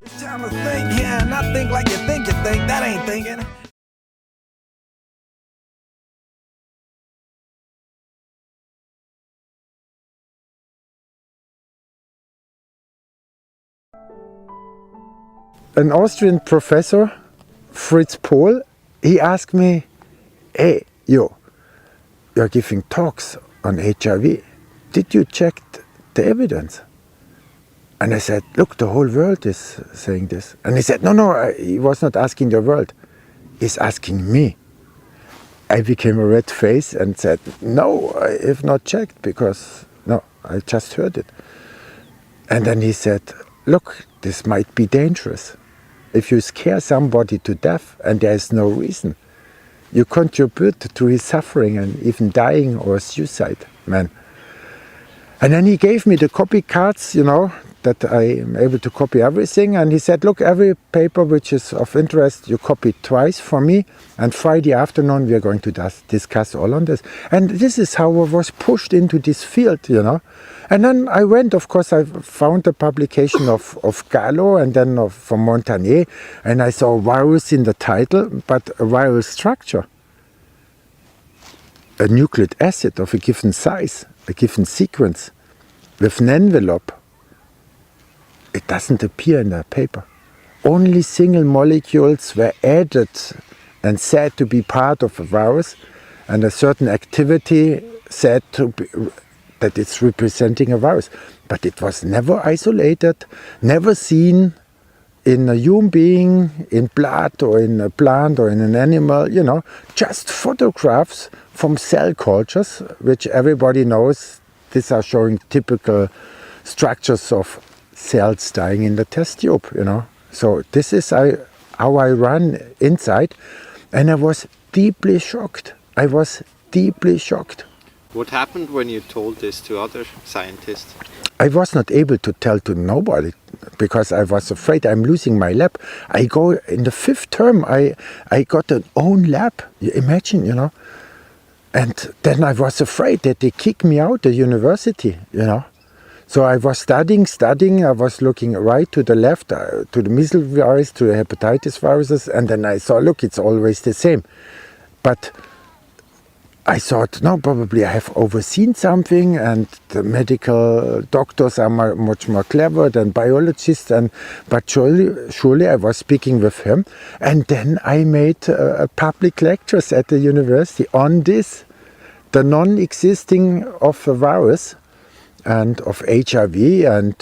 It's time to think, yeah, not think like you think, that ain't thinking. An Austrian professor, Fritz Pohl, he asked me, hey, you're giving talks on HIV. Did you check the evidence? And I said, look, the whole world is saying this. And he said, no, he was not asking the world. He's asking me. I became a red face and said, no, I have not checked because, no, I just heard it. And then he said, look, this might be dangerous. If you scare somebody to death and there is no reason, you contribute to his suffering and even dying or suicide, man. And then he gave me the copy cards, that I am able to copy everything. And he said, look, every paper which is of interest, you copy twice for me. And Friday afternoon, we are going to discuss all on this. And this is how I was pushed into this field, And then I went, of course, I found the publication of Gallo and then from Montagnier. And I saw virus in the title, but a viral structure. A nucleic acid of a given size, a given sequence, with an envelope. It doesn't appear in the paper. Only single molecules were added and said to be part of a virus, and a certain activity said to be, that it's representing a virus. But it was never isolated, never seen in a human being, in blood or in a plant or in an animal, just photographs from cell cultures, which everybody knows. These are showing typical structures of cells dying in the test tube, So this is how I run inside. And I was deeply shocked. What happened when you told this to other scientists? I was not able to tell to nobody because I was afraid I'm losing my lab. I go in the 5th term, I got an own lab. You imagine, And then I was afraid that they kick me out of university, So I was studying, I was looking right to the left, to the measles virus, to the hepatitis viruses, and then I saw, look, it's always the same. But I thought, no, probably I have overseen something, and the medical doctors are much more clever than biologists. But surely I was speaking with him, and then I made public lectures at the university on this, the non-existing of the virus and of HIV, and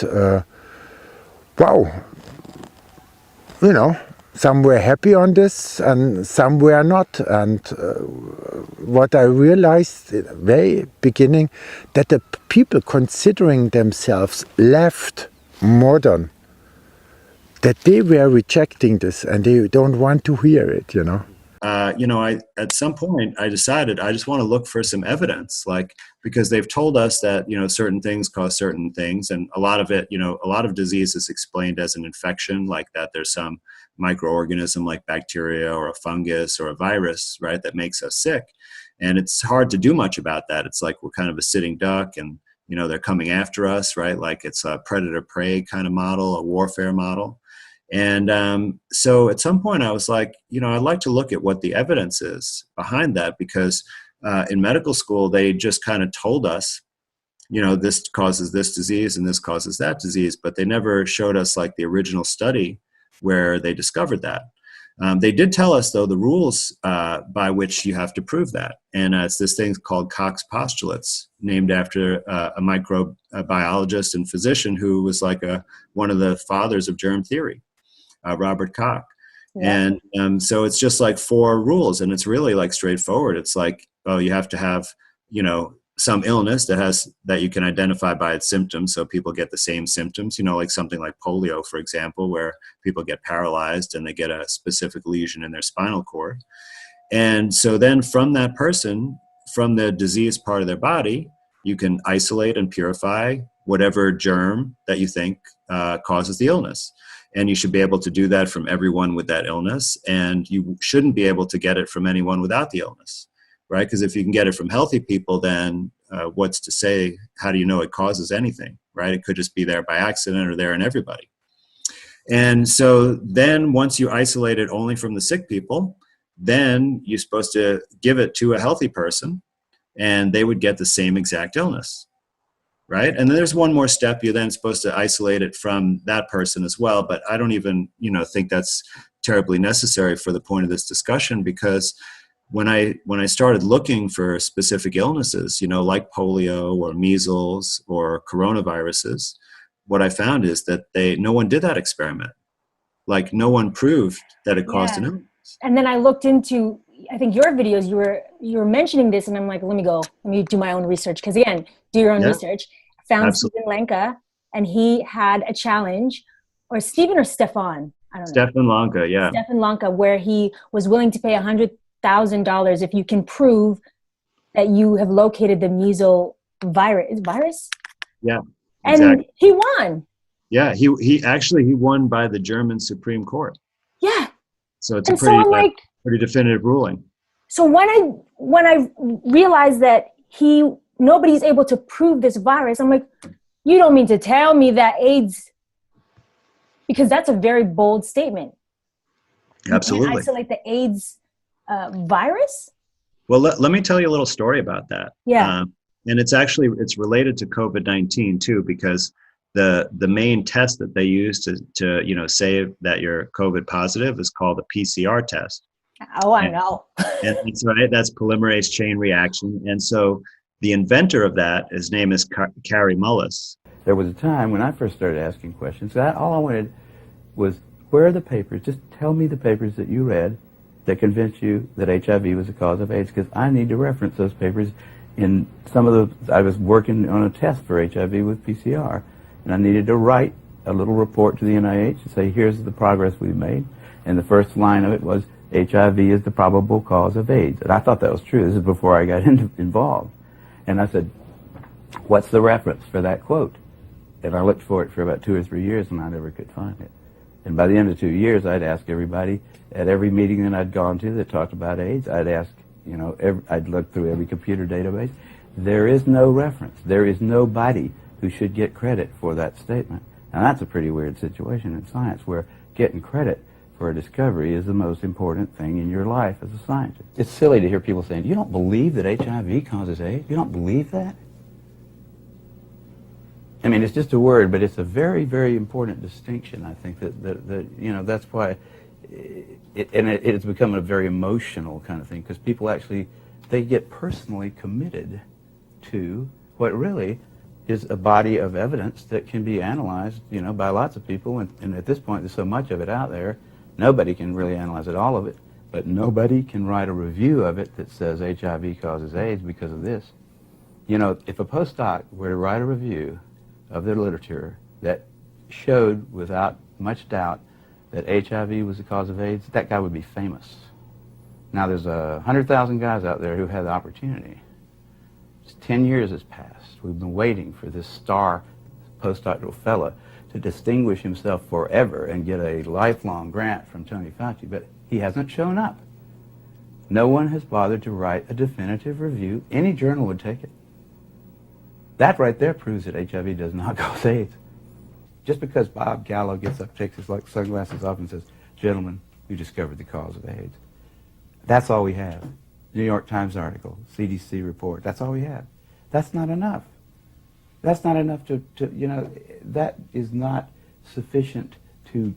wow, some were happy on this and some were not. And what I realized at the very beginning, that the people considering themselves left, modern, that they were rejecting this and they don't want to hear it, At some point I decided I just want to look for some evidence, because they've told us that, certain things cause certain things. And a lot of it, a lot of disease is explained as an infection, like that there's some microorganism like bacteria or a fungus or a virus, right, that makes us sick. And it's hard to do much about that. It's like we're kind of a sitting duck and, they're coming after us, right? Like it's a predator-prey kind of model, a warfare model. And so at some point I was like, I'd like to look at what the evidence is behind that, because in medical school, they just kind of told us, this causes this disease and this causes that disease, but they never showed us like the original study where they discovered that. They did tell us, though, the rules by which you have to prove that. And it's this thing called Koch's postulates, named after a microbiologist and physician who was like one of the fathers of germ theory. Robert Koch. Yeah. And so it's just like 4 rules, and it's really like straightforward. It's like, you have to have, some illness that you can identify by its symptoms. So people get the same symptoms, like something like polio, for example, where people get paralyzed and they get a specific lesion in their spinal cord. And so then from that person, from the diseased part of their body, you can isolate and purify whatever germ that you think causes the illness. And you should be able to do that from everyone with that illness. And you shouldn't be able to get it from anyone without the illness, right? Because if you can get it from healthy people, then what's to say, how do you know it causes anything, right? It could just be there by accident or there in everybody. And so then once you isolate it only from the sick people, then you're supposed to give it to a healthy person and they would get the same exact illness, right? And then there's one more step. You're then supposed to isolate it from that person as well. But I don't even, think that's terribly necessary for the point of this discussion, because when I started looking for specific illnesses, like polio or measles or coronaviruses, what I found is that no one did that experiment. Like no one proved that it caused an illness. And then I looked into, I think your videos, you were mentioning this, and I'm like, let me do my own research. Because again, do your own research. Found Absolutely. Stephen Lanka, and he had a challenge, or Stephen or Stefan, I don't know. Stefan Lanka, yeah. Stefan Lanka, where he was willing to pay $100,000 if you can prove that you have located the measles virus. Yeah, and exactly. He won. Yeah, he won by the German Supreme Court. Yeah. So it's a pretty definitive ruling. So when I realized that nobody's able to prove this virus, I'm like, you don't mean to tell me that AIDS, because that's a very bold statement. Absolutely. You can't isolate the AIDS virus? Well, let me tell you a little story about that. Yeah. And it's related to COVID-19 too, because the main test that they use to say that you're COVID positive is called a PCR test. Oh, I know. And that's right. That's polymerase chain reaction. And so the inventor of that, his name is Kary Mullis. There was a time when I first started asking questions. All I wanted was, where are the papers? Just tell me the papers that you read that convinced you that HIV was the cause of AIDS, because I need to reference those papers in I was working on a test for HIV with PCR, and I needed to write a little report to the NIH and say, here's the progress we've made. And the first line of it was, HIV is the probable cause of AIDS. And I thought that was true. This is before I got involved. And I said, what's the reference for that quote? And I looked for it for about 2 or 3 years, and I never could find it. And by the end of 2 years, I'd ask everybody at every meeting that I'd gone to that talked about AIDS, I'd ask, I'd look through every computer database. There is no reference. There is nobody who should get credit for that statement. And that's a pretty weird situation in science, where getting credit for a discovery is the most important thing in your life as a scientist. It's silly to hear people saying, you don't believe that HIV causes AIDS? You don't believe that? I mean, it's just a word, but it's a very, very important distinction, I think, that that's why it's become a very emotional kind of thing, because people actually, they get personally committed to what really is a body of evidence that can be analyzed, by lots of people, and at this point there's so much of it out there, nobody can really analyze all of it, but nobody can write a review of it that says HIV causes AIDS because of this. If a postdoc were to write a review of their literature that showed without much doubt that HIV was the cause of AIDS, that guy would be famous. Now there's 100,000 guys out there who had the opportunity. 10 years has passed. We've been waiting for this star postdoctoral fellow to distinguish himself forever and get a lifelong grant from Tony Fauci, but he hasn't shown up. No one has bothered to write a definitive review. Any journal would take it. That right there proves that HIV does not cause AIDS. Just because Bob Gallo gets up, takes his sunglasses off and says, gentlemen, we discovered the cause of AIDS. That's all we have. New York Times article, CDC report, that's all we have. That's not enough. That's not enough to that is not sufficient to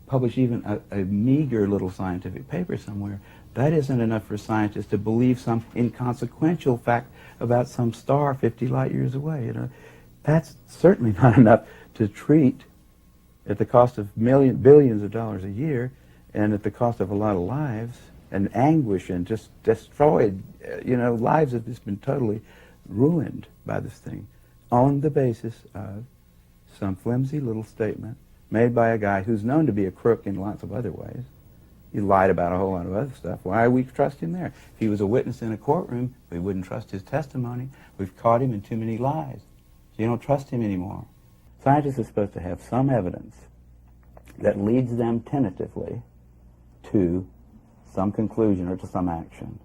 publish even a meager little scientific paper somewhere. That isn't enough for scientists to believe some inconsequential fact about some star 50 light years away. That's certainly not enough to treat at the cost of billions of dollars a year, and at the cost of a lot of lives and anguish, and just destroyed, lives have just been totally ruined by this thing, on the basis of some flimsy little statement made by a guy who's known to be a crook in lots of other ways. He lied about a whole lot of other stuff. Why do we trust him there? If he was a witness in a courtroom, we wouldn't trust his testimony. We've caught him in too many lies. So you don't trust him anymore. Scientists are supposed to have some evidence that leads them tentatively to some conclusion or to some action.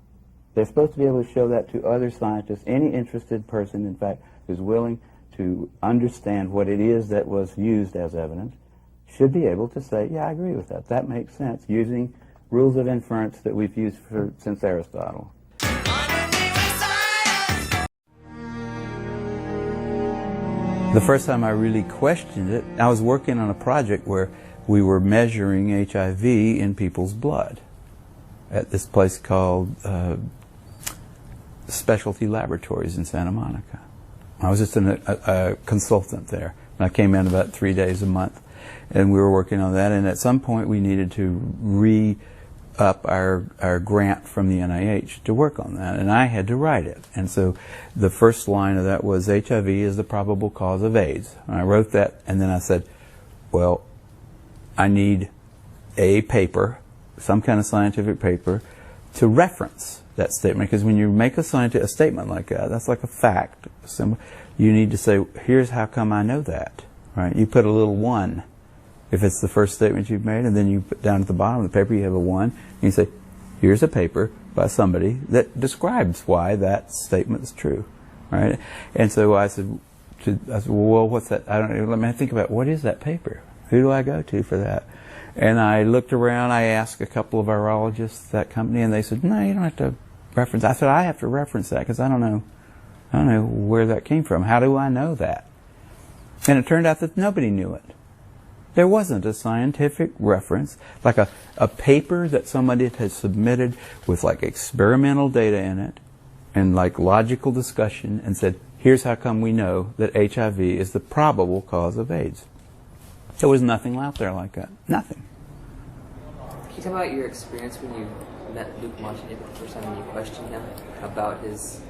They're supposed to be able to show that to other scientists, any interested person, in fact, who's willing to understand what it is that was used as evidence should be able to say, yeah, I agree with that. That makes sense, using rules of inference that we've used since Aristotle. The first time I really questioned it, I was working on a project where we were measuring HIV in people's blood at this place called Specialty Laboratories in Santa Monica. I was just a consultant there. And I came in about 3 days a month, and we were working on that. And at some point, we needed to re-up our grant from the NIH to work on that, and I had to write it. And so the first line of that was, HIV is the probable cause of AIDS. And I wrote that, and then I said, well, I need a paper, some kind of scientific paper, to reference that statement, because when you make a statement like that, that's like a fact. You need to say, here's how come I know that, right? You put a little 1 if it's the first statement you've made, and then you put down at the bottom of the paper you have a 1, and you say, here's a paper by somebody that describes why that statement is true, right? And so I said, well, what's that? I don't know. Let me think about, what is that paper? Who do I go to for that? And I looked around. I asked a couple of virologists at that company, and they said, no, you don't have to reference. I said, I have to reference that because I don't know where that came from. How do I know that? And it turned out that nobody knew it. There wasn't a scientific reference, like a paper that somebody had submitted with like experimental data in it and like logical discussion and said, here's how come we know that HIV is the probable cause of AIDS. There was nothing out there like that. Nothing. Can you talk about your experience when you met Luc Montagnier for the first time and you questioned him about his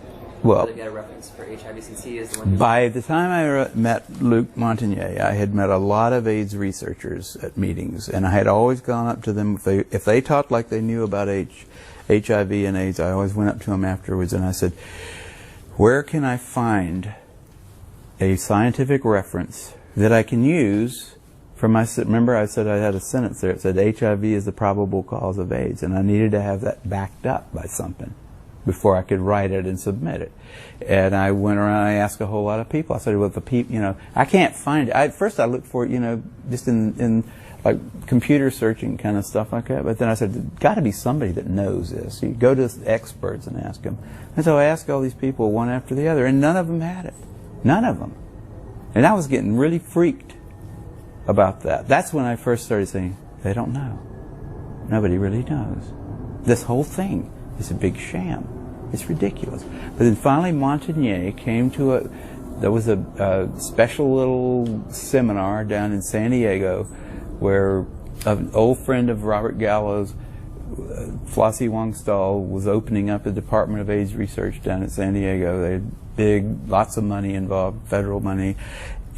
ability to get a reference for HIV, since he is the one who... By the time I met Luc Montagnier, I had met a lot of AIDS researchers at meetings, and I had always gone up to them. If they talked like they knew about HIV and AIDS, I always went up to them afterwards and I said, where can I find a scientific reference that I can use for my... Remember I said I had a sentence there. It said HIV is the probable cause of AIDS, and I needed to have that backed up by something before I could write it and submit it. And I went around, I asked a whole lot of people. I said, well, I can't find it. At first I looked for it, just in like computer searching kind of stuff like that. But then I said, there's got to be somebody that knows this. So you go to experts and ask them. And so I asked all these people one after the other, and none of them had it. None of them. And I was getting really freaked about that. That's when I first started saying, they don't know. Nobody really knows. This whole thing is a big sham. It's ridiculous. But then finally Montagnier came to there was a special little seminar down in San Diego where an old friend of Robert Gallo's, Flossie Wong-Stahl, was opening up the Department of AIDS Research down at San Diego. They had lots of money involved, federal money,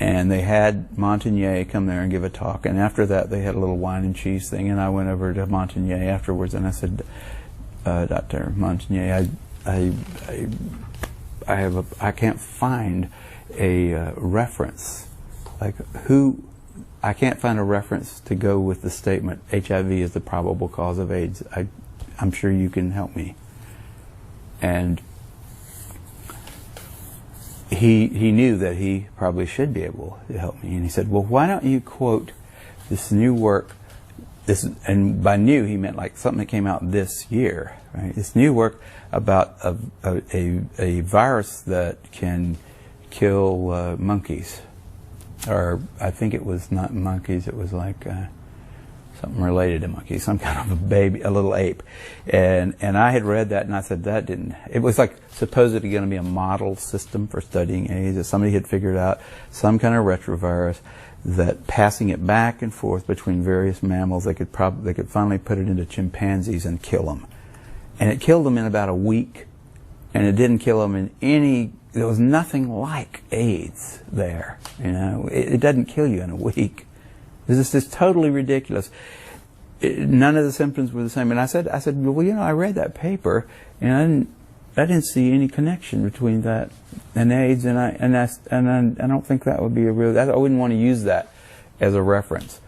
and they had Montagnier come there and give a talk. And after that, they had a little wine and cheese thing, and I went over to Montagnier afterwards, and I said, Dr. Montagnier, I can't find a reference. I can't find a reference to go with the statement, HIV is the probable cause of AIDS. I'm sure you can help me. And he knew that he probably should be able to help me. And he said, well, why don't you quote this new work, and by new he meant like something that came out this year, right? This new work about a virus that can kill monkeys. Or I think it was not monkeys, it was like something related to monkeys, some kind of a baby, a little ape. And I had read that and I said it was like supposedly going to be a model system for studying AIDS, that somebody had figured out some kind of retrovirus that passing it back and forth between various mammals, they could finally put it into chimpanzees and kill them. And it killed them in about a week, and it didn't kill them in any... There was nothing like AIDS there, It doesn't kill you in a week. This is totally ridiculous. None of the symptoms were the same. And I said, well, I read that paper, and I didn't see any connection between that and AIDS, and I don't think that would be a real... I wouldn't want to use that as a reference.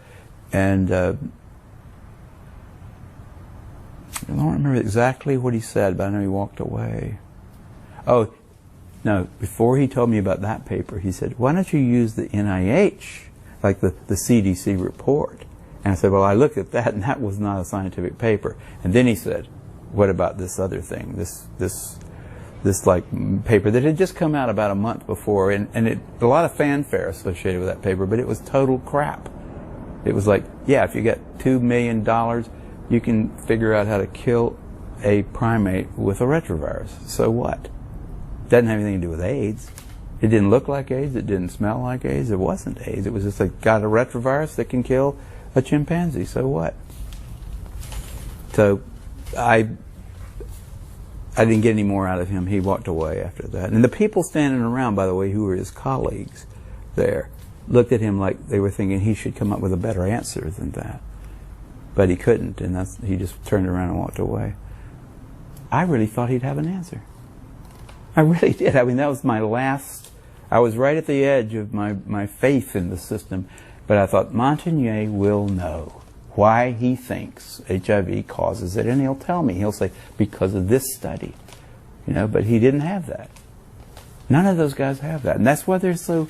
And I don't remember exactly what he said, but I know he walked away. Oh, No, before he told me about that paper, he said, why don't you use the NIH, like the CDC report? And I said, well, I looked at that, and that was not a scientific paper. And then he said, what about this other thing, this like paper that had just come out about a month before, and a lot of fanfare associated with that paper, but it was total crap. It was like, yeah, if you got $2 million, you can figure out how to kill a primate with a retrovirus. So what? Doesn't have anything to do with AIDS. It didn't look like AIDS. It didn't smell like AIDS. It wasn't AIDS. It was just like, got a retrovirus that can kill a chimpanzee. So what? So I didn't get any more out of him. He walked away after that. And the people standing around, by the way, who were his colleagues there, looked at him like they were thinking he should come up with a better answer than that. But he couldn't, and he just turned around and walked away. I really thought he'd have an answer. I really did. I mean, that was my last, I was right at the edge of my faith in the system, but I thought Montagnier will know why he thinks HIV causes it, and he'll tell me. He'll say, because of this study. You know, but he didn't have that. None of those guys have that, and that's why they're so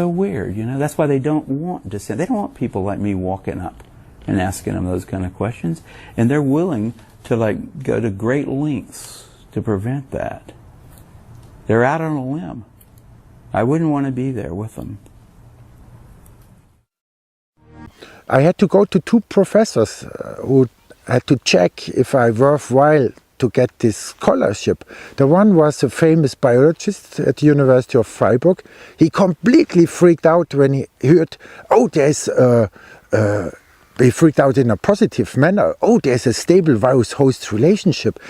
weird, you know. That's why they don't want dissent. They don't want people like me walking up and asking them those kind of questions, and they're willing to like go to great lengths to prevent that. They're out on a limb. I wouldn't want to be there with them. I had to go to two professors who had to check if I worthwhile to get this scholarship. The one was a famous biologist at the University of Freiburg. He completely freaked out when he heard, oh, there's he freaked out in a positive manner. Oh, there's a stable virus-host relationship.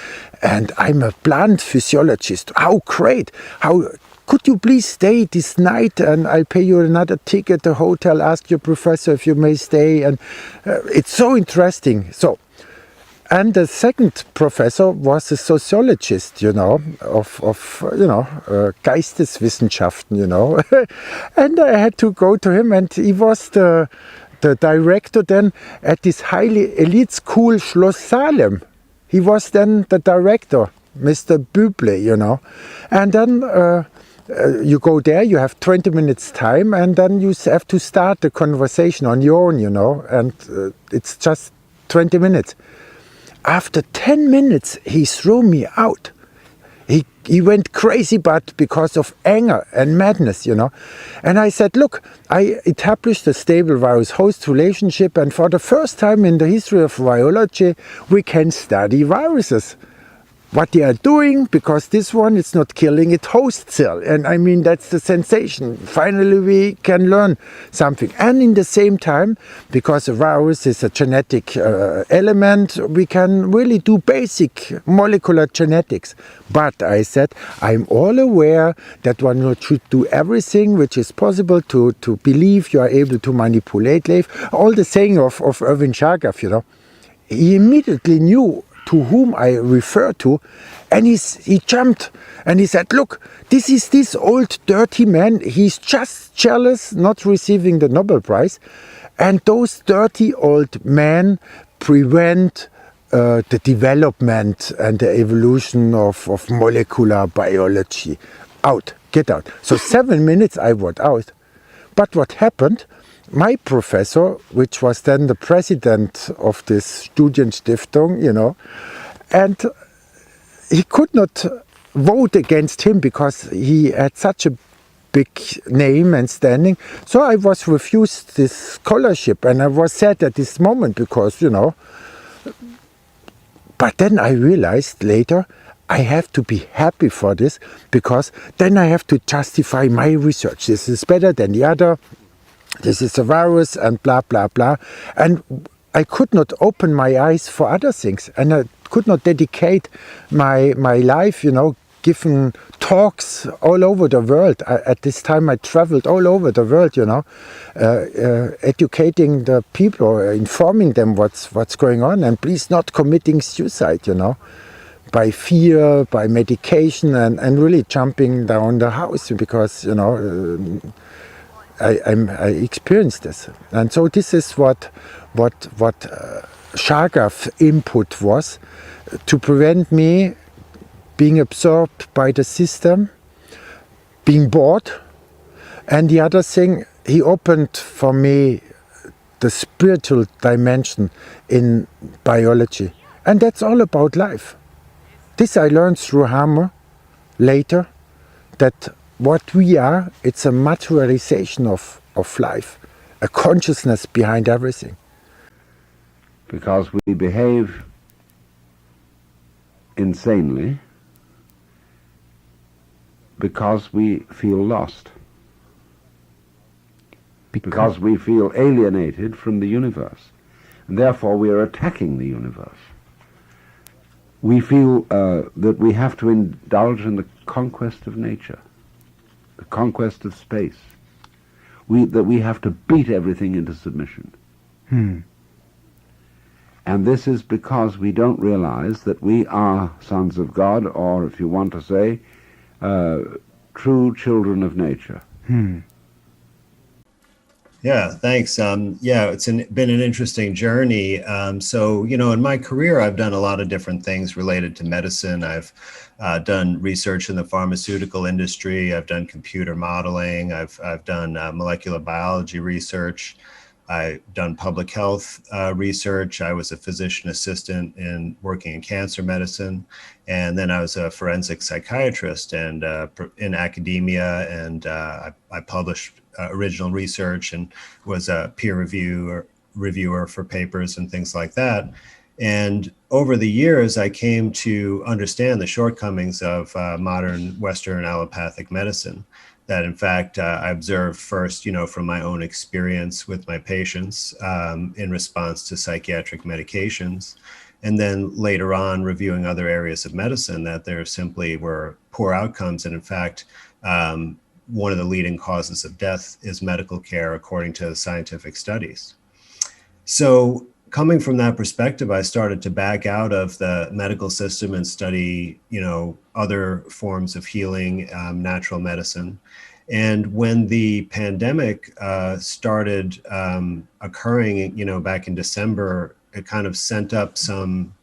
And I'm a plant physiologist. How great. How could you please stay this night and I'll pay you another ticket, a hotel, ask your professor if you may stay. And it's so interesting. So, and the second professor was a sociologist, you know, of Geisteswissenschaften, you know. And I had to go to him, and he was the director then at this highly elite school, Schloss Salem. He was then the director, Mr. Büble, you know. And then you go there, you have 20 minutes time, and then you have to start the conversation on your own, you know, and it's just 20 minutes. After 10 minutes, he threw me out. He went crazy, but because of anger and madness, you know. And I said, look, I established a stable virus-host relationship, and for the first time in the history of virology, we can study viruses. What they are doing, because this one is not killing its host cell. And I mean, that's the sensation. Finally, we can learn something. And in the same time, because a virus is a genetic element, we can really do basic molecular genetics. But I said, I'm all aware that one should do everything which is possible to believe you are able to manipulate life. All the saying of Erwin Chargaff, you know. He immediately knew to whom I refer to, and he jumped and he said, look, this is this old dirty man, he's just jealous not receiving the Nobel Prize, and those dirty old men prevent the development and the evolution of molecular biology. Out, get out. So 7 minutes I was out. But what happened, my professor, which was then the president of this Studienstiftung, you know, and he could not vote against him because he had such a big name and standing. So I was refused this scholarship, and I was sad at this moment because, you know, but then I realized later I have to be happy for this, because then I have to justify my research. This is better than the other. This is a virus and blah, blah, blah. And I could not open my eyes for other things. And I could not dedicate my life, you know, giving talks all over the world. At this time I traveled all over the world, you know, educating the people, or informing them what's going on, and please not committing suicide, you know, by fear, by medication, and really jumping down the house, because, you know, I experienced this. And so this is what Chargaff's input was, to prevent me being absorbed by the system, being bored. And the other thing, he opened for me the spiritual dimension in biology. And that's all about life. This I learned through Hammer later, that what we are, it's a materialization of life, a consciousness behind everything. Because we behave insanely because we feel lost. Because we feel alienated from the universe. And therefore we are attacking the universe. We feel that we have to indulge in the conquest of nature, the conquest of space. That we have to beat everything into submission. And this is because we don't realize that we are sons of God, or if you want to say, true children of nature. Yeah, thanks. Yeah, it's been an interesting journey. So, you know, in my career, I've done a lot of different things related to medicine. I've done research in the pharmaceutical industry. I've done computer modeling. I've done molecular biology research. I've done public health research. I was a physician assistant in working in cancer medicine. And then I was a forensic psychiatrist and in academia, and I published original research and was a peer reviewer for papers and things like that. And over the years, I came to understand the shortcomings of modern Western allopathic medicine. That in fact, I observed first, you know, from my own experience with my patients in response to psychiatric medications. And then later on, reviewing other areas of medicine, that there simply were poor outcomes. And in fact, one of the leading causes of death is medical care, according to scientific studies. So coming from that perspective, I started to back out of the medical system and study, you know, other forms of healing, natural medicine. And when the pandemic started occurring, you know, back in December, it kind of sent up some,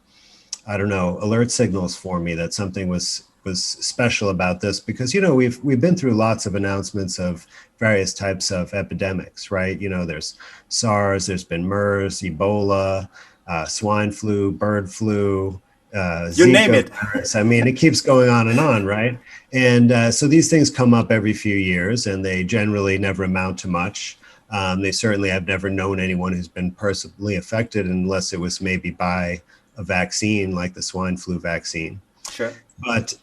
I don't know, alert signals for me that something was special about this, because, you know, we've been through lots of announcements of various types of epidemics, right? You know, there's SARS, there's been MERS, Ebola, swine flu, bird flu, you name it. virus. I mean, it keeps going on, right? And so these things come up every few years, and they generally never amount to much. They certainly have never known anyone who's been personally affected, unless it was maybe by a vaccine like the swine flu vaccine. Sure. But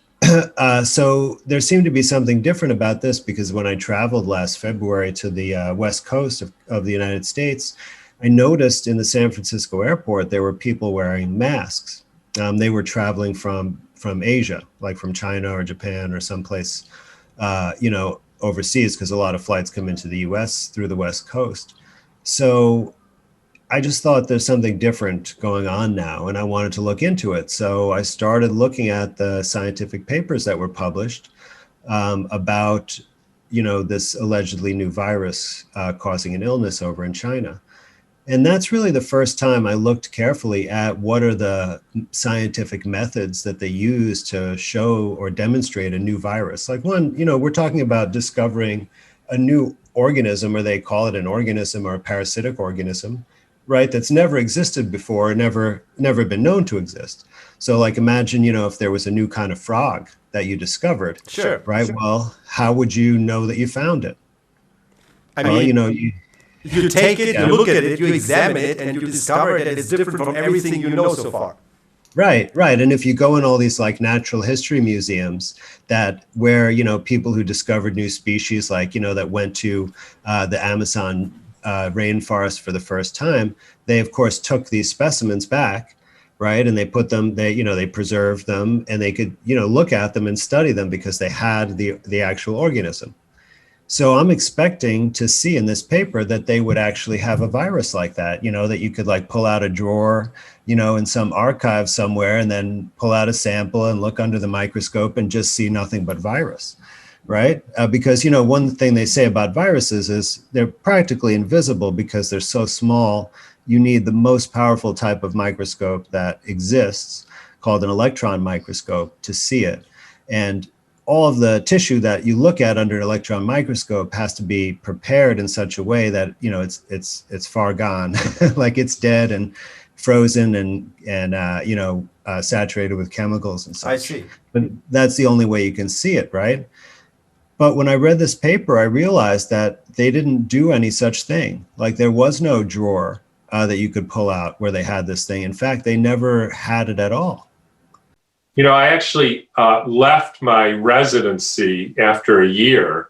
so there seemed to be something different about this, because when I traveled last February to the west coast of the United States, I noticed in the San Francisco airport there were people wearing masks. They were traveling from Asia, like from China or Japan or someplace, you know, overseas, because a lot of flights come into the US through the West Coast. So I just thought there's something different going on now, and I wanted to look into it. So I started looking at the scientific papers that were published about, you know, this allegedly new virus causing an illness over in China. And that's really the first time I looked carefully at what are the scientific methods that they use to show or demonstrate a new virus. Like one, you know, we're talking about discovering a new organism, or they call it an organism or a parasitic organism, right? That's never existed before, never been known to exist. So like imagine, you know, if there was a new kind of frog that you discovered, Sure. right? Sure. Well, how would you know that you found it? I Well, mean, you know, you take it, you look at it, you examine it, and you discover that it's different from everything you know so far. Right. And if you go in all these like natural history museums that where, you know, people who discovered new species, like, you know, that went to the Amazon rainforest for the first time, they of course took these specimens back, right? And they put them, they preserved them, and they could, you know, look at them and study them because they had the actual organism. So I'm expecting to see in this paper that they would actually have a virus like that, you know, that you could like pull out a drawer, you know, in some archive somewhere, and then pull out a sample and look under the microscope and just see nothing but virus, right? Because, you know, one thing they say about viruses is they're practically invisible because they're so small. You need the most powerful type of microscope that exists, called an electron microscope, to see it. And all of the tissue that you look at under an electron microscope has to be prepared in such a way that, you know, it's far gone, like it's dead and frozen and saturated with chemicals and such. I see. But that's the only way you can see it, right? But when I read this paper, I realized that they didn't do any such thing. Like there was no drawer that you could pull out where they had this thing. In fact, they never had it at all. You know, I actually left my residency after a year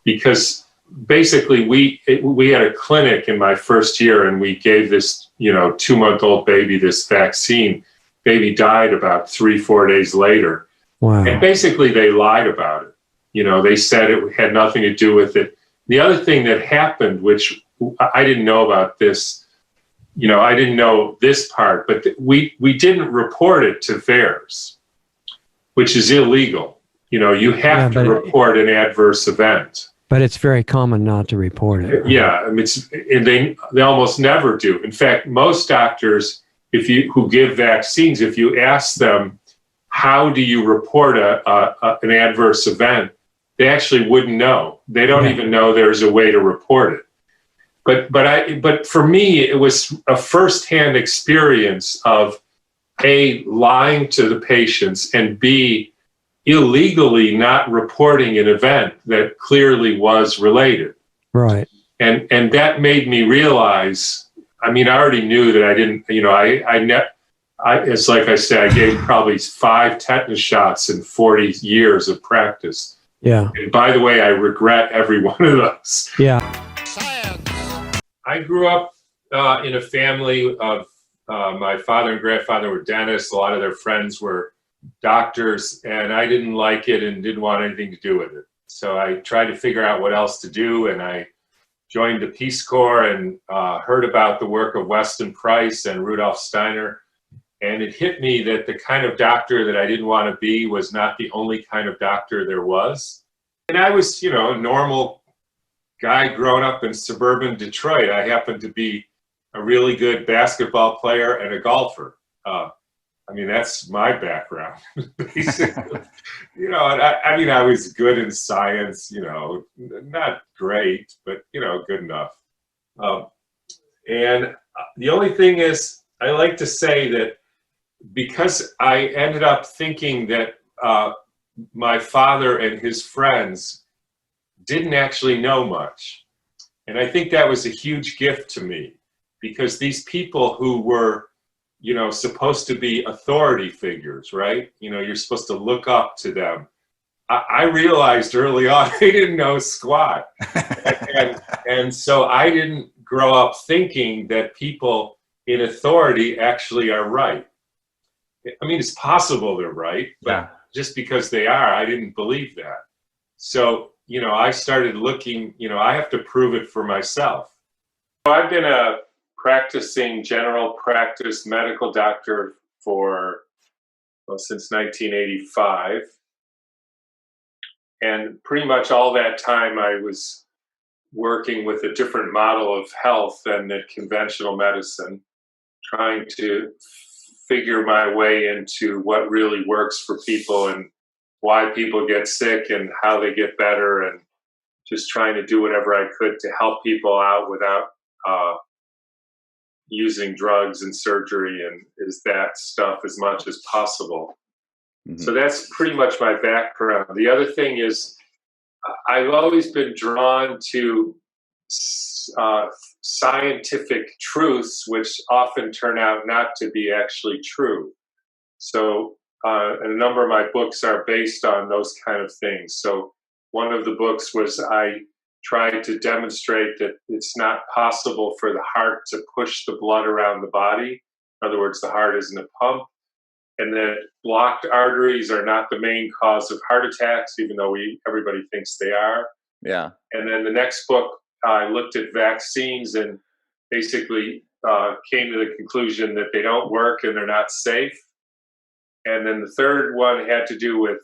because basically we had a clinic in my first year and we gave this, 2-month-old baby this vaccine. Baby died about 3-4 days later. Wow. And basically they lied about it. You know, they said it had nothing to do with it. The other thing that happened, which I didn't know about this, I didn't know this part, but we didn't report it to VAERS, which is illegal. You have to report an adverse event. But it's very common not to report it. Yeah, I mean, and they almost never do. In fact, most doctors, who give vaccines, if you ask them, how do you report an adverse event, they actually wouldn't know. They don't even know there's a way to report it. But for me, it was a firsthand experience of A, lying to the patients, and B, illegally not reporting an event that clearly was related. Right. And that made me realize, I mean, I already knew that I didn't, it's like I said, I gave probably 5 tetanus shots in 40 years of practice. Yeah. And by the way, I regret every one of those. Yeah. I grew up in a family of my father and grandfather were dentists. A lot of their friends were doctors, and I didn't like it and didn't want anything to do with it. So I tried to figure out what else to do, and I joined the Peace Corps and heard about the work of Weston Price and Rudolf Steiner. And it hit me that the kind of doctor that I didn't want to be was not the only kind of doctor there was. And I was, a normal guy growing up in suburban Detroit. I happened to be a really good basketball player and a golfer. I mean, that's my background, basically. I was good in science, not great, but, good enough. And the only thing is, I like to say that because I ended up thinking that my father and his friends didn't actually know much. And I think that was a huge gift to me, because these people who were, supposed to be authority figures, right? You're supposed to look up to them. I realized early on they didn't know squat. and so I didn't grow up thinking that people in authority actually are right. I mean, it's possible they're right, but just because they are, I didn't believe that. So, I started looking, I have to prove it for myself. I've been a practicing general practice medical doctor since 1985. And pretty much all that time I was working with a different model of health than the conventional medicine, trying to figure my way into what really works for people and why people get sick and how they get better, and just trying to do whatever I could to help people out without using drugs and surgery and that stuff as much as possible. Mm-hmm. So that's pretty much my background. The other thing is I've always been drawn to scientific truths, which often turn out not to be actually true. So a number of my books are based on those kind of things. So one of the books was I tried to demonstrate that it's not possible for the heart to push the blood around the body. In other words, the heart isn't a pump. And that blocked arteries are not the main cause of heart attacks, even though everybody thinks they are. Yeah. And then the next book, I looked at vaccines and basically came to the conclusion that they don't work and they're not safe. And then the third one had to do with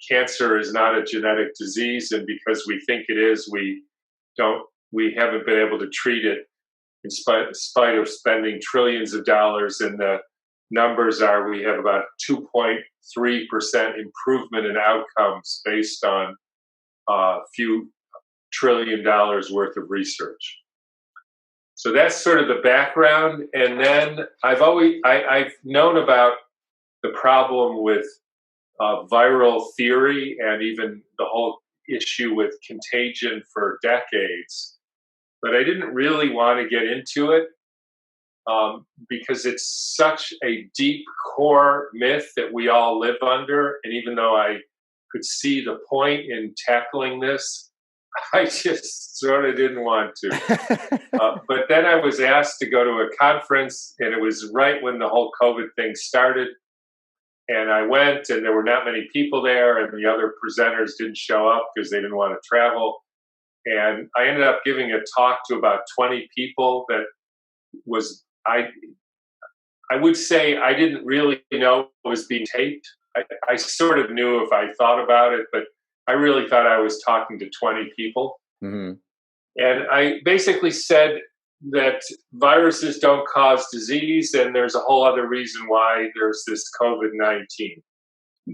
cancer is not a genetic disease, and because we think it is, we haven't been able to treat it in spite of spending trillions of dollars in the numbers are we have about 2.3% improvement in outcomes based on a few $1 trillion worth of research. So that's sort of the background. And then I've known about the problem with viral theory and even the whole issue with contagion for decades, but I didn't really want to get into it because it's such a deep core myth that we all live under. And even though I could see the point in tackling this, I just sort of didn't want to. But then I was asked to go to a conference, and it was right when the whole COVID thing started. And I went, and there were not many people there, and the other presenters didn't show up because they didn't want to travel. And I ended up giving a talk to about 20 people that was, I would say I didn't really know it was being taped. I sort of knew if I thought about it, but I really thought I was talking to 20 people. Mm-hmm. And I basically said that viruses don't cause disease, and there's a whole other reason why there's this COVID-19.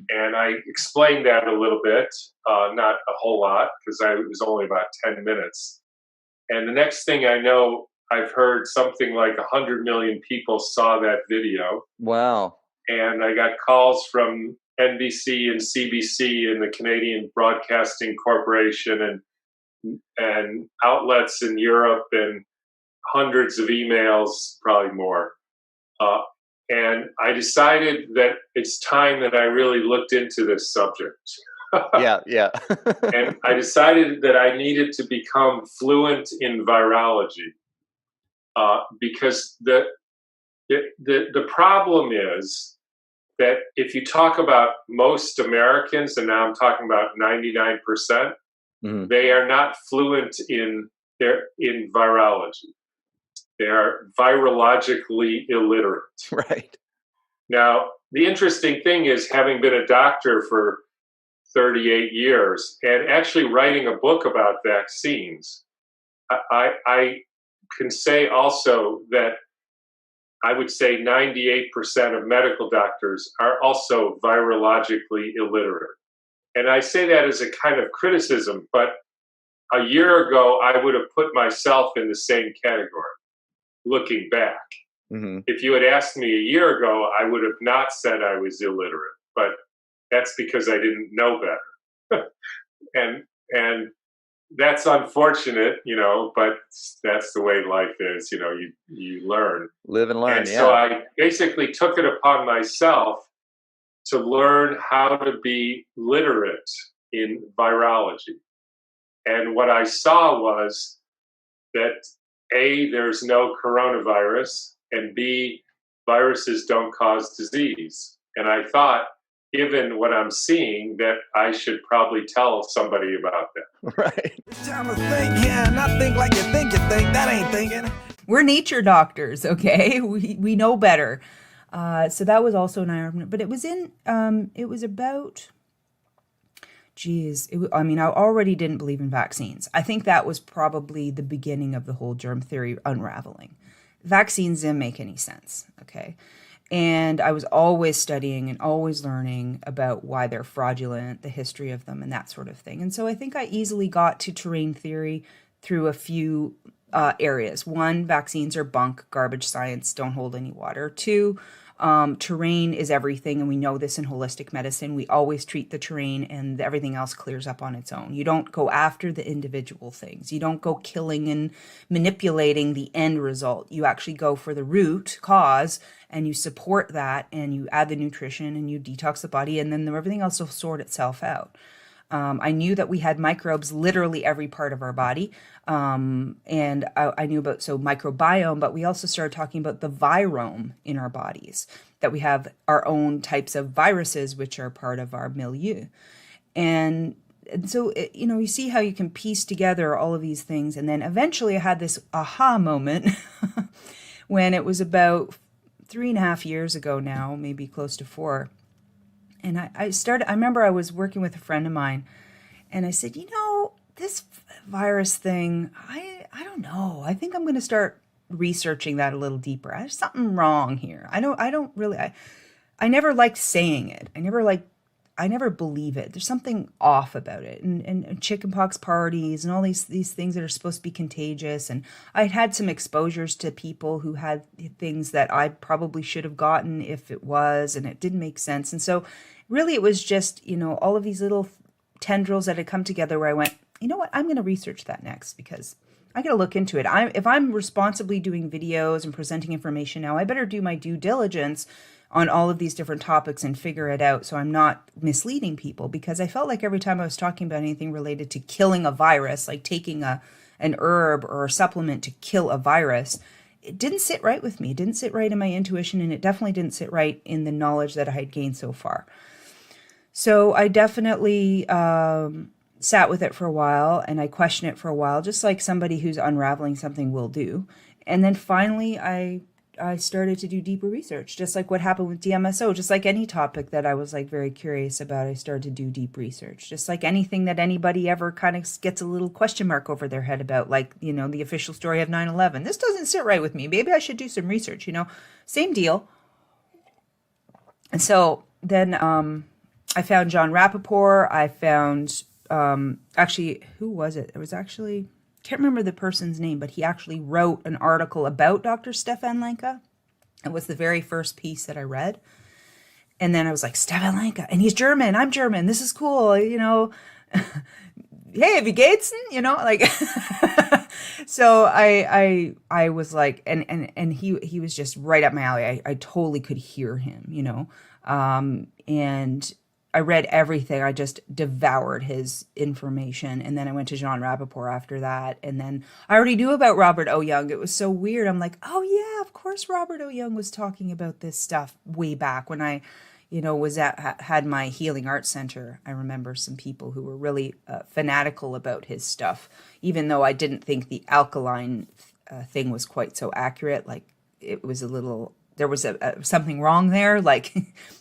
And I explained that a little bit, not a whole lot, because it was only about 10 minutes. And the next thing I know, I've heard something like 100 million people saw that video. Wow. And I got calls from NBC and CBC and the Canadian Broadcasting Corporation and outlets in Europe, and hundreds of emails, probably more. And I decided that it's time that I really looked into this subject. Yeah. And I decided that I needed to become fluent in virology because the problem is that if you talk about most Americans, and now I'm talking about 99%, mm-hmm. they are not fluent in virology. They are virologically illiterate. Right. Now, the interesting thing is, having been a doctor for 38 years and actually writing a book about vaccines, I can say also that I would say 98% of medical doctors are also virologically illiterate. And I say that as a kind of criticism, but a year ago, I would have put myself in the same category, looking back. Mm-hmm. If you had asked me a year ago, I would have not said I was illiterate, but that's because I didn't know better. and that's unfortunate, but that's the way life is. You learn. Live and learn, and so I basically took it upon myself to learn how to be literate in virology. And what I saw was that A, there's no coronavirus, and B, viruses don't cause disease. And I thought, given what I'm seeing, that I should probably tell somebody about that. Right. Time to think, yeah, not think like you think, that ain't thinking. We're nature doctors, okay? We know better. So that was also an eye-opener. But it was about, I already didn't believe in vaccines. I think that was probably the beginning of the whole germ theory unraveling. Vaccines didn't make any sense, okay? And I was always studying and always learning about why they're fraudulent, the history of them, and that sort of thing. And so I think I easily got to terrain theory through a few areas. One, vaccines are bunk, garbage science, don't hold any water. Two, terrain is everything, and we know this in holistic medicine. We always treat the terrain, and everything else clears up on its own. You don't go after the individual things. You don't go killing and manipulating the end result. You actually go for the root cause, and you support that, and you add the nutrition, and you detox the body, and then everything else will sort itself out. I knew that we had microbes literally every part of our body. And I knew about microbiome, but we also started talking about the virome in our bodies, that we have our own types of viruses, which are part of our milieu. And so, you see how you can piece together all of these things. And then eventually I had this aha moment when it was about 3.5 years ago now, maybe close to 4. And I remember I was working with a friend of mine, and I said, this virus thing, I don't know. I think I'm going to start researching that a little deeper. There's something wrong here. I don't really, I never liked saying it. I never believe it. There's something off about it. And chickenpox parties and all these things that are supposed to be contagious. And I'd had some exposures to people who had things that I probably should have gotten if it was, and it didn't make sense. And so really it was just, all of these little tendrils that had come together where I went, you know what, I'm going to research that next because I got to look into it. If I'm responsibly doing videos and presenting information now, I better do my due diligence on all of these different topics and figure it out so I'm not misleading people, because I felt like every time I was talking about anything related to killing a virus, like taking an herb or a supplement to kill a virus, it didn't sit right with me. It didn't sit right in my intuition, and it definitely didn't sit right in the knowledge that I had gained so far. So I definitely sat with it for a while, and I questioned it for a while, just like somebody who's unraveling something will do. And then finally I started to do deeper research, just like what happened with DMSO, just like any topic that I was like very curious about. I started to do deep research, just like anything that anybody ever kind of gets a little question mark over their head about, like, the official story of 9/11. This doesn't sit right with me. Maybe I should do some research, same deal. And so then I found Jon Rappoport. I found, actually, who was it? It was actually, can't remember the person's name, but he actually wrote an article about Dr. Stefan Lanka. It was the very first piece that I read. And then I was like, Stefan Lanka, and he's German, I'm German, this is cool, hey, wie geht's? Like, so I was like, and he was just right up my alley. I totally could hear him, and I read everything. I just devoured his information. And then I went to Jon Rappoport after that. And then I already knew about Robert O. Young. It was so weird. I'm like, oh yeah, of course Robert O. Young was talking about this stuff way back when I, had my Healing Arts Center. I remember some people who were really fanatical about his stuff, even though I didn't think the alkaline thing was quite so accurate. Like, it was a little... there was something wrong there. Like,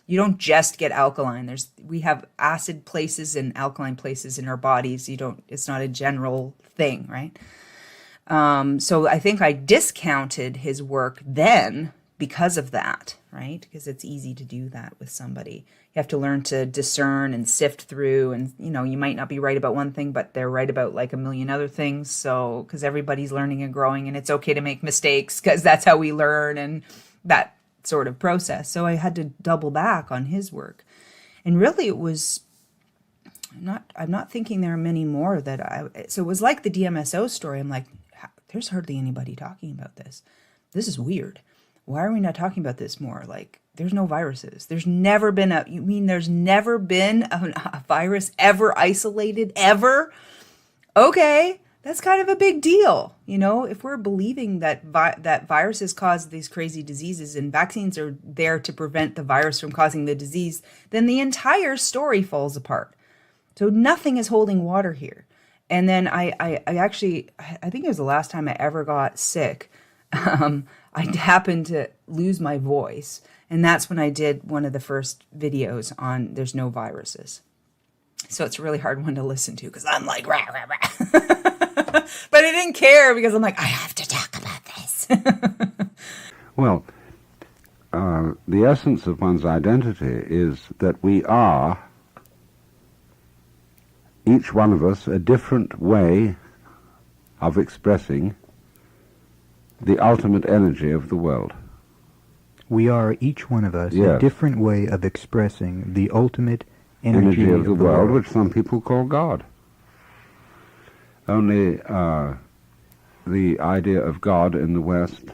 you don't just get alkaline. We have acid places and alkaline places in our bodies. It's not a general thing, right? So I think I discounted his work then because of that, right? Because it's easy to do that with somebody. You have to learn to discern and sift through, and you might not be right about one thing, but they're right about like a million other things. So, because everybody's learning and growing, and it's okay to make mistakes because that's how we learn, and that sort of process. So I had to double back on his work. And really it was I'm not thinking there are many more so it was like the DMSO story. I'm like, there's hardly anybody talking about this. This is weird. Why are we not talking about this more? Like, there's no viruses. There's never been there's never been a virus ever isolated ever? Okay. That's kind of a big deal. If we're believing that that viruses cause these crazy diseases and vaccines are there to prevent the virus from causing the disease, then the entire story falls apart. So nothing is holding water here. And then I think it was the last time I ever got sick. I happened to lose my voice. And that's when I did one of the first videos on There's No Viruses. So it's a really hard one to listen to because I'm like, rah, rah, rah. But I didn't care because I'm like, I have to talk about this. Well, the essence of one's identity is that we are, each one of us, a different way of expressing the ultimate energy of the world. We are, each one of us, Yes. a different way of expressing the ultimate energy of the world, which some people call God. Only the idea of God in the West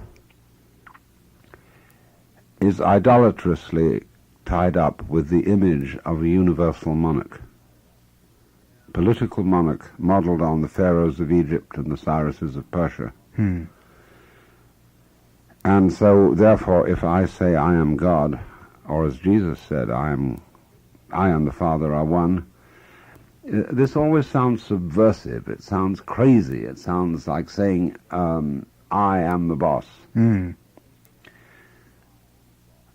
is idolatrously tied up with the image of a universal monarch, political monarch modeled on the pharaohs of Egypt and the Cyruses of Persia. And so, therefore, if I say I am God, or as Jesus said, I and the Father are one, this always sounds subversive. It sounds crazy. It sounds like saying, I am the boss.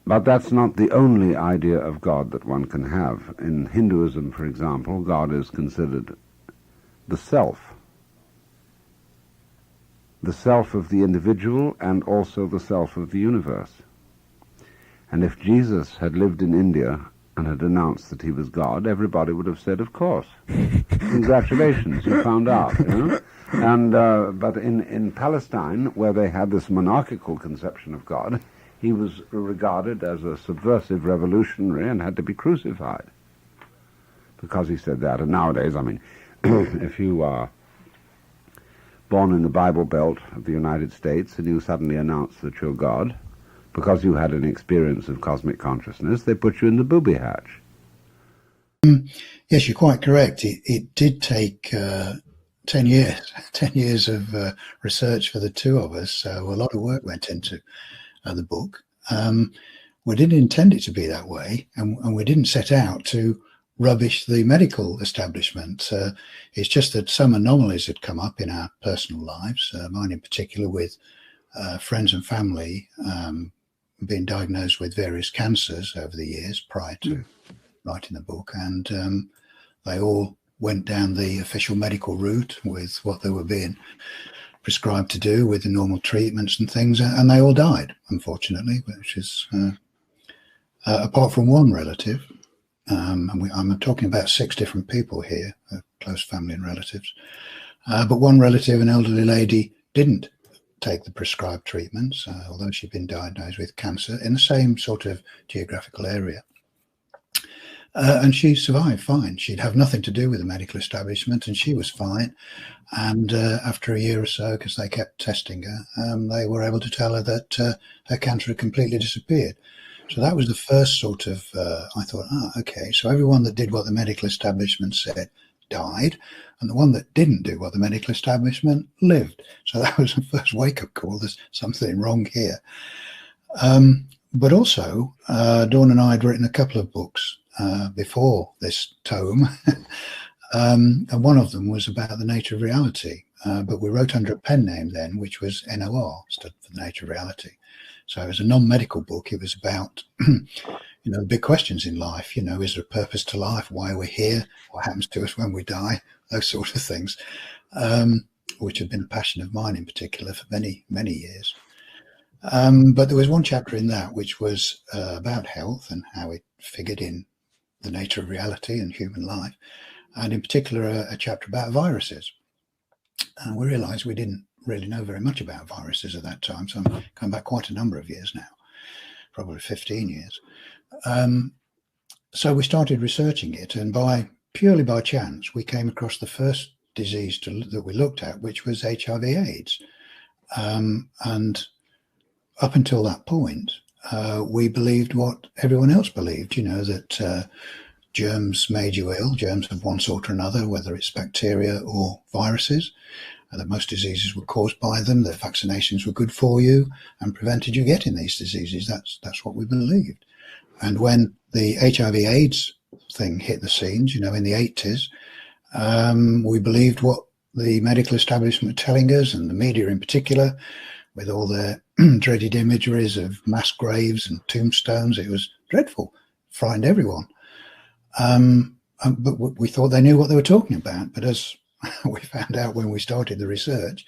But that's not the only idea of God that one can have. In Hinduism, for example, God is considered the self. the self of the individual and also the self of the universe. And if Jesus had lived in India and had announced that he was God, everybody would have said, of course. Congratulations, you found out. You know? And but in Palestine, where they had this monarchical conception of God, he was regarded as a subversive revolutionary and had to be crucified because he said that. And nowadays, I mean, if you are born in the Bible Belt of the United States and you suddenly announce that you're God, because you had an experience of cosmic consciousness, they put you in the booby hatch. Yes, you're quite correct. It did take 10 years, 10 years of research for the two of us. So a lot of work went into the book. We didn't intend it to be that way, and we didn't set out to rubbish the medical establishment. It's just that some anomalies had come up in our personal lives, mine in particular, with friends and family being diagnosed with various cancers over the years prior to writing the book, and they all went down the official medical route with what they were being prescribed to do with the normal treatments and things, and they all died, unfortunately, which is apart from one relative. I'm talking about 6 different people here, close family and relatives. But one relative, an elderly lady, didn't take the prescribed treatments, although she'd been diagnosed with cancer in the same sort of geographical area. And she survived fine. She'd have nothing to do with the medical establishment, and she was fine. And after a year or so, because they kept testing her, they were able to tell her that her cancer had completely disappeared. So that was the first sort of, I thought, okay, so everyone that did what the medical establishment said died, and the one that didn't do what the medical establishment lived. So that was the first wake-up call. There's something wrong here. But also, Dawn and I had written a couple of books before this tome, and one of them was about the nature of reality. But we wrote under a pen name then, which was NOR, stood for the nature of reality. So it was a non-medical book. It was about, the big questions in life. Is there a purpose to life? Why are we here? What happens to us when we die? Those sort of things, which have been a passion of mine in particular for many, many years. But there was one chapter in that which was about health and how it figured in the nature of reality and human life, and in particular a chapter about viruses. And we realized we didn't really know very much about viruses at that time, so I'm going back quite a number of years now, probably 15 years. So we started researching it, and purely by chance, we came across the first disease that we looked at, which was HIV/AIDS. And up until that point, we believed what everyone else believed, that germs made you ill, germs of one sort or another, whether it's bacteria or viruses, that most diseases were caused by them, that vaccinations were good for you and prevented you getting these diseases. That's what we believed. And when the HIV/AIDS thing hit the scenes, in the 80s, we believed what the medical establishment were telling us, and the media in particular, with all their dreaded imageries of mass graves and tombstones. It was dreadful, frightened everyone. But we thought they knew what they were talking about. But as we found out when we started the research,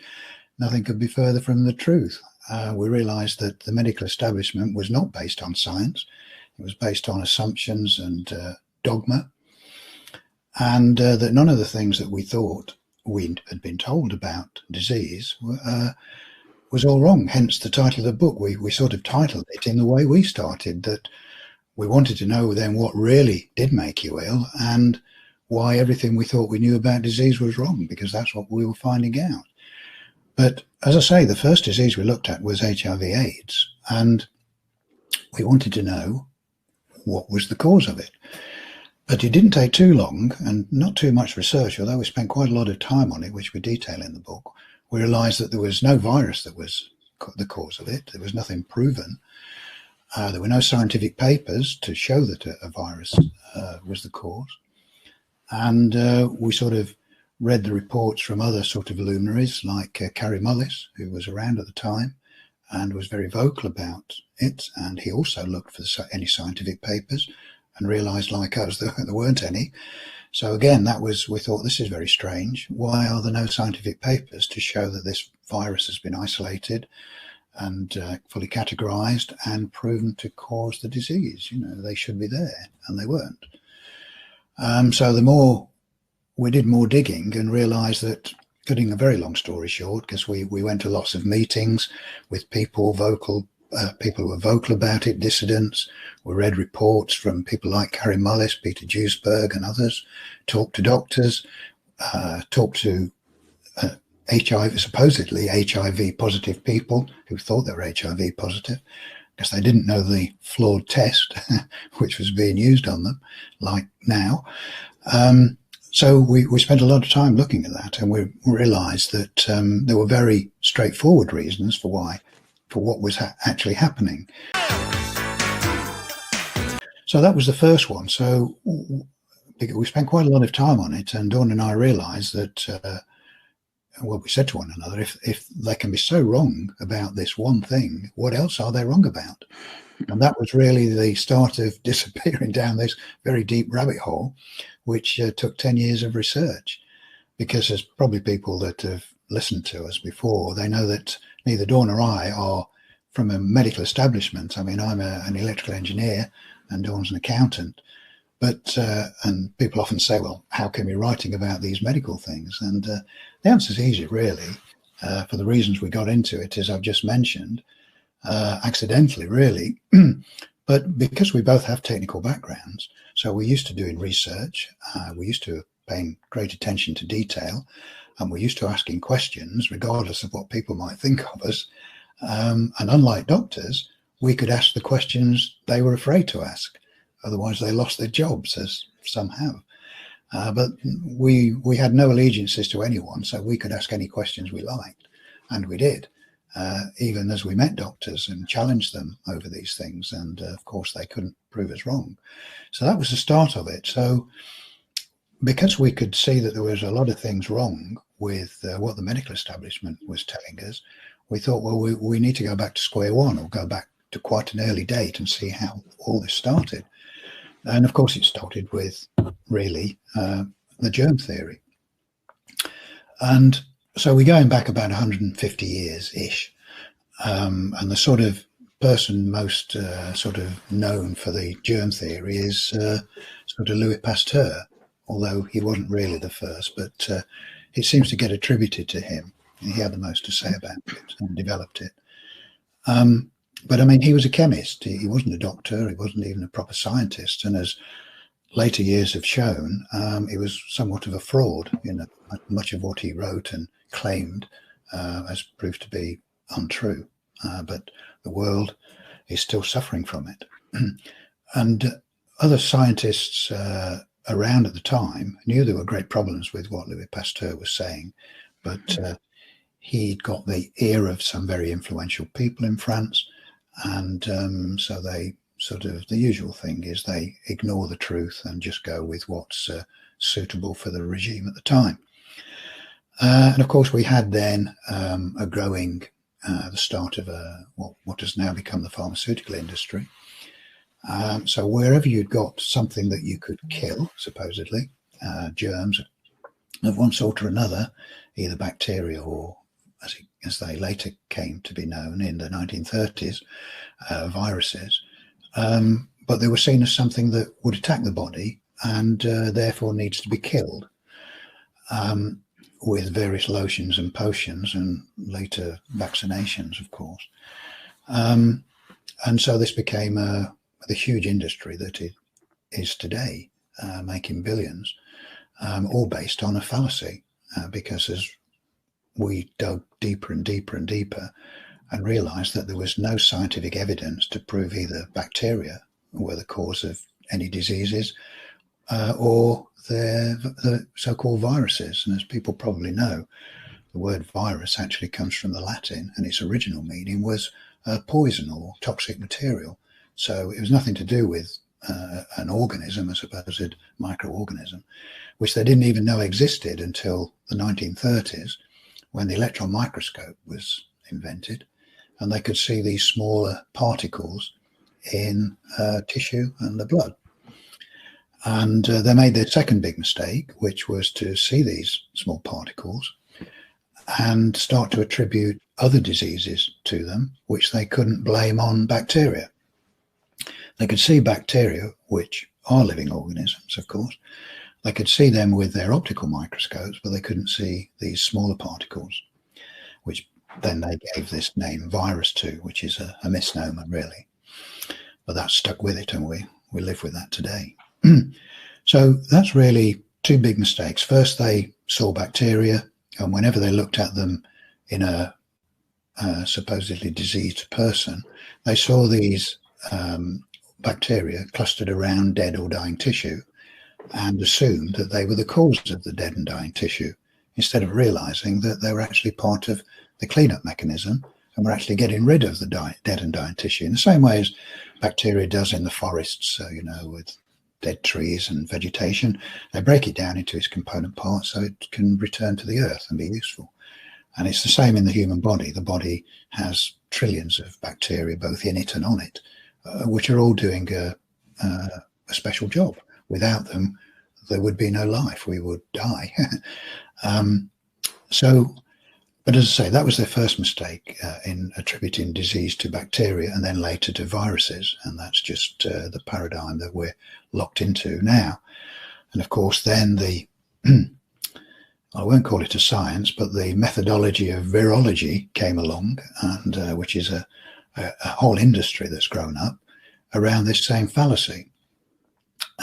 nothing could be further from the truth. We realized that the medical establishment was not based on science. It was based on assumptions and dogma, and that none of the things that we thought we had been told about disease was all wrong. Hence the title of the book. We sort of titled it in the way we started, that we wanted to know then what really did make you ill and why everything we thought we knew about disease was wrong, because that's what we were finding out. But as I say, the first disease we looked at was HIV/AIDS, and we wanted to know what was the cause of it. But it didn't take too long and not too much research, although we spent quite a lot of time on it, which we detail in the book. We realized that there was no virus that was the cause of it. There was nothing proven. There were no scientific papers to show that a virus was the cause. And we sort of read the reports from other sort of luminaries like Kary Mullis, who was around at the time and was very vocal about it. And he also looked for any scientific papers. and realized, like us, there weren't any. So again, we thought, this is very strange. Why are there no scientific papers to show that this virus has been isolated and fully categorized and proven to cause the disease? They should be there, and they weren't. So the more we did more digging and realized that, cutting a very long story short, because we went to lots of meetings with people who were vocal about it, dissidents. We read reports from people like Kary Mullis, Peter Duesberg, and others, talked to doctors, talked to supposedly HIV positive people who thought they were HIV positive, because they didn't know the flawed test which was being used on them, like now. So we spent a lot of time looking at that, and we realized that there were very straightforward reasons for what was actually happening. So that was the first one. So we spent quite a lot of time on it, and Dawn and I realized that, we said to one another, if they can be so wrong about this one thing, what else are they wrong about? And that was really the start of disappearing down this very deep rabbit hole, which took 10 years of research. Because there's probably people that have listened to us before, they know that neither Dawn or I are from a medical establishment. I mean, I'm an electrical engineer and Dawn's an accountant. But, and people often say, well, how can we be writing about these medical things? And the answer is easy, really, for the reasons we got into it, as I've just mentioned, accidentally, really. But because we both have technical backgrounds, so we're used to doing research, we're used to paying great attention to detail, and we're used to asking questions, regardless of what people might think of us. And unlike doctors, we could ask the questions they were afraid to ask. Otherwise, they lost their jobs, as some have. But we had no allegiances to anyone, so we could ask any questions we liked, and we did, even as we met doctors and challenged them over these things. And of course, they couldn't prove us wrong. So that was the start of it. So because we could see that there was a lot of things wrong with what the medical establishment was telling us, we thought, well, we need to go back to square one, or go back to quite an early date and see how all this started. And of course, it started with really the germ theory. And so we're going back about 150 years-ish. And the sort of person most sort of known for the germ theory is sort of Louis Pasteur, although he wasn't really the first, but it seems to get attributed to him. He had the most to say about it and developed it. But I mean, he was a chemist. He wasn't a doctor. He wasn't even a proper scientist. And as later years have shown, he was somewhat of a fraud. Much of what he wrote and claimed has proved to be untrue. But the world is still suffering from it. And other scientists around at the time knew there were great problems with what Louis Pasteur was saying, but he'd got the ear of some very influential people in France. And so they sort of, the usual thing is they ignore the truth and just go with what's suitable for the regime at the time. And of course, we had then a growing, the start of what has now become the pharmaceutical industry. So wherever you'd got something that you could kill, supposedly, germs of one sort or another, either bacteria or, as they later came to be known in the 1930s, viruses. But they were seen as something that would attack the body and therefore needs to be killed, with various lotions and potions and later vaccinations, of course. And so this became the huge industry that it is today, making billions, all based on a fallacy, because as we dug deeper and deeper and deeper and realized that there was no scientific evidence to prove either bacteria were the cause of any diseases or the so-called viruses. And as people probably know, the word virus actually comes from the Latin, and its original meaning was poison or toxic material. So it was nothing to do with an organism, a supposed microorganism, which they didn't even know existed until the 1930s, when the electron microscope was invented, and they could see these smaller particles in tissue and the blood. And they made their second big mistake, which was to see these small particles and start to attribute other diseases to them, which they couldn't blame on bacteria. They could see bacteria, which are living organisms, of course. They could see them with their optical microscopes, but they couldn't see these smaller particles, which then they gave this name virus to, which is a misnomer, really. But that stuck with it, and we live with that today. So that's really two big mistakes. First, they saw bacteria, and whenever they looked at them in a supposedly diseased person, they saw these bacteria clustered around dead or dying tissue and assumed that they were the cause of the dead and dying tissue, instead of realizing that they were actually part of the cleanup mechanism and were actually getting rid of the dead and dying tissue in the same way as bacteria does in the forests, with dead trees and vegetation. They break it down into its component parts so it can return to the earth and be useful. And it's the same in the human body. The body has trillions of bacteria, both in it and on it, which are all doing a special job. Without them, there would be no life. We would die. But as I say, that was their first mistake in attributing disease to bacteria and then later to viruses. And that's just the paradigm that we're locked into now. And of course, then I won't call it a science, but the methodology of virology came along, and which is a whole industry that's grown up around this same fallacy.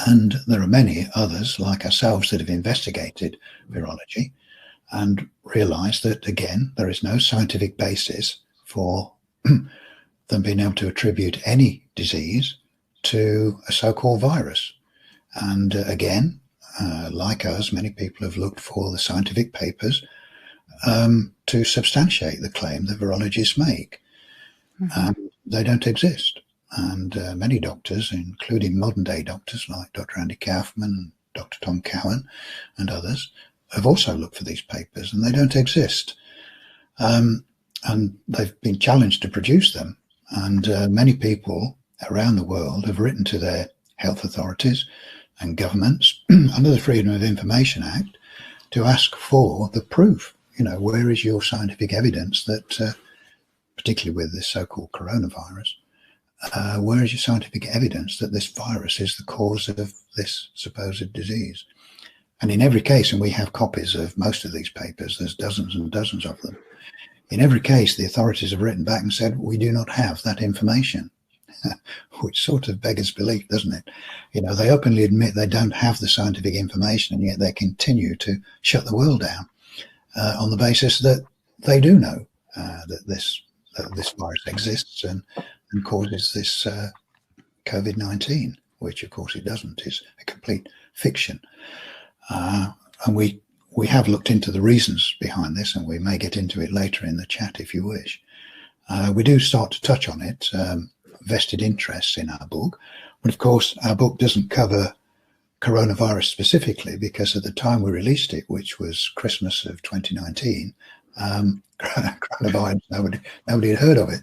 And there are many others like ourselves that have investigated virology and realized that, again, there is no scientific basis for them being able to attribute any disease to a so-called virus. And again, like us, many people have looked for the scientific papers to substantiate the claim that virologists make. They don't exist. And many doctors, including modern-day doctors like Dr. Andy Kaufman, Dr. Tom Cowan, and others, have also looked for these papers, and they don't exist. And they've been challenged to produce them. And many people around the world have written to their health authorities and governments under the Freedom of Information Act to ask for the proof. Where is your scientific evidence that, particularly with this so-called coronavirus, where is your scientific evidence that this virus is the cause of this supposed disease? And in every case, and we have copies of most of these papers, there's dozens and dozens of them. In every case, the authorities have written back and said, we do not have that information, which sort of beggars belief, doesn't it? They openly admit they don't have the scientific information, and yet they continue to shut the world down on the basis that they do know that this virus exists and causes this COVID-19, which of course it doesn't. It's a complete fiction. And we have looked into the reasons behind this, and we may get into it later in the chat if you wish. We do start to touch on it, vested interests in our book. But of course, our book doesn't cover coronavirus specifically, because at the time we released it, which was Christmas of 2019, coronavirus, nobody had heard of it.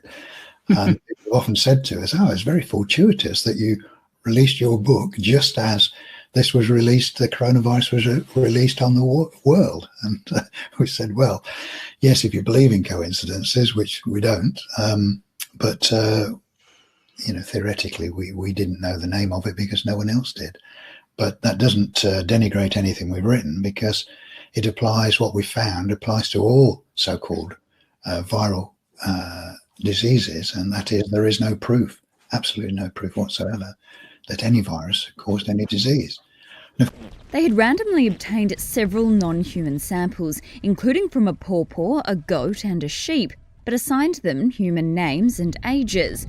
And people often said to us, it's very fortuitous that you released your book just as this was released, the coronavirus was released on the world. And we said, well, yes, if you believe in coincidences, which we don't, but theoretically we didn't know the name of it because no one else did. But that doesn't denigrate anything we've written, because it applies, what we found applies to all so-called viral diseases, and that is, there is no proof, absolutely no proof whatsoever, that any virus caused any disease. They had randomly obtained several non-human samples, including from a pawpaw, a goat and a sheep, but assigned them human names and ages.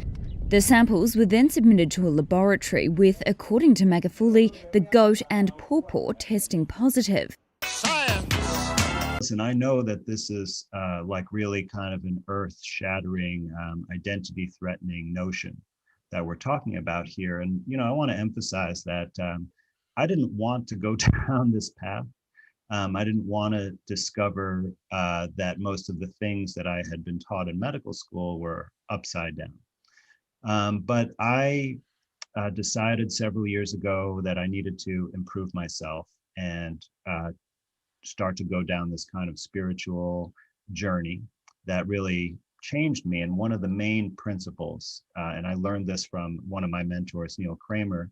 The samples were then submitted to a laboratory with, according to Magufuli, the goat and pawpaw testing positive. Listen, I know that this is really kind of an earth-shattering, identity-threatening notion that we're talking about here. And, I want to emphasize that I didn't want to go down this path. I didn't want to discover that most of the things that I had been taught in medical school were upside down. But I decided several years ago that I needed to improve myself and start to go down this kind of spiritual journey that really changed me. And one of the main principles, and I learned this from one of my mentors, Neil Kramer,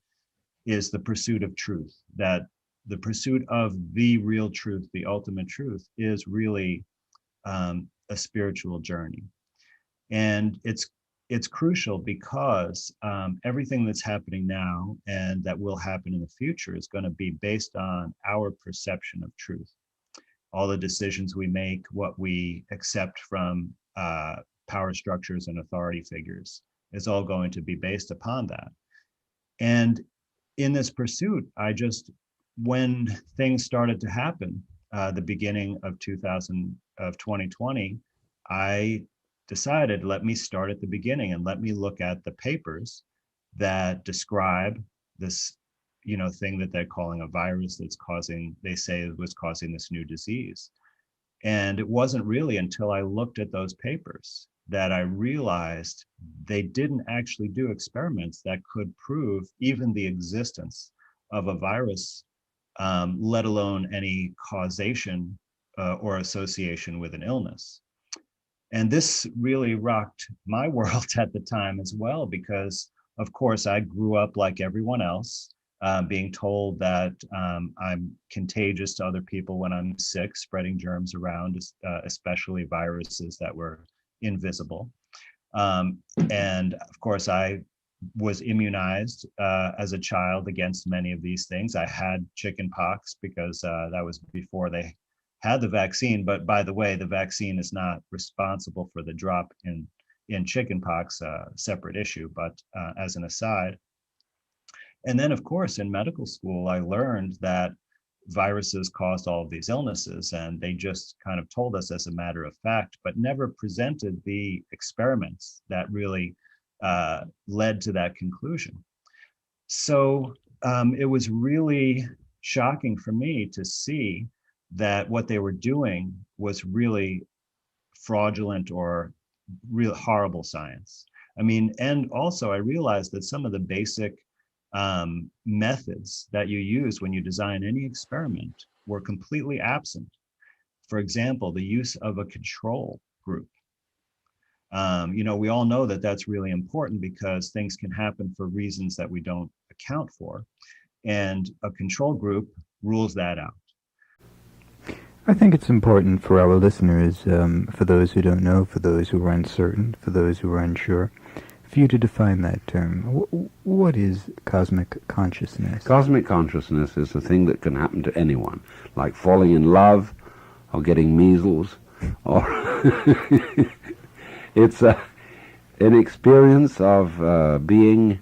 is the pursuit of truth. That the pursuit of the real truth, the ultimate truth, is really a spiritual journey. And it's crucial because everything that's happening now and that will happen in the future is going to be based on our perception of truth. All the decisions we make, what we accept from power structures and authority figures, is all going to be based upon that. And in this pursuit, when things started to happen, the beginning of 2020, I decided, let me start at the beginning and let me look at the papers that describe this, thing that they're calling a virus they say it was causing this new disease. And it wasn't really until I looked at those papers that I realized they didn't actually do experiments that could prove even the existence of a virus, let alone any causation or association with an illness. And this really rocked my world at the time as well, because of course I grew up like everyone else, being told that I'm contagious to other people when I'm sick, spreading germs around, especially viruses that were invisible. And of course I was immunized as a child against many of these things. I had chicken pox because that was before they had the vaccine. But by the way, the vaccine is not responsible for the drop in chicken pox, a separate issue, but as an aside. And then of course in medical school, I learned that viruses caused all of these illnesses, and they just kind of told us as a matter of fact, but never presented the experiments that really led to that conclusion. So it was really shocking for me to see that what they were doing was really fraudulent or real horrible science. I mean, and also I realized that some of the basic methods that you use when you design any experiment were completely absent. For example, the use of a control group. We all know that that's really important because things can happen for reasons that we don't account for. And a control group rules that out. I think it's important for our listeners, for those who don't know, for those who are uncertain, for those who are unsure, for you to define that term. What is cosmic consciousness? Cosmic consciousness is a thing that can happen to anyone, like falling in love or getting measles, or it's an experience of being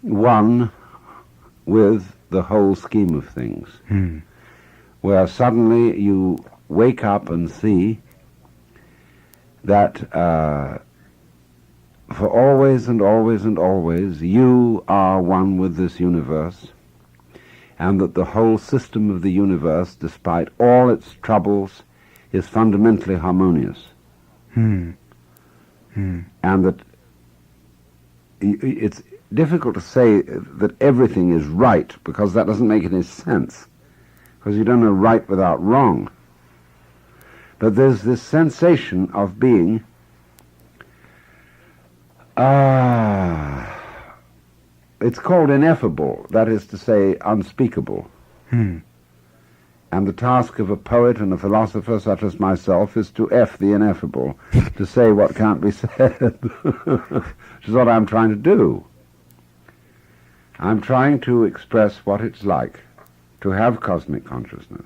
one with the whole scheme of things, where suddenly you wake up and see that for always and always and always you are one with this universe, and that the whole system of the universe, despite all its troubles, is fundamentally harmonious. And that it's difficult to say that everything is right, because that doesn't make any sense, because you don't know right without wrong. But there's this sensation of being it's called ineffable, that is to say, unspeakable. And the task of a poet and a philosopher such as myself is to F the ineffable, to say what can't be said, which is what I'm trying to do. I'm trying to express what it's like to have cosmic consciousness.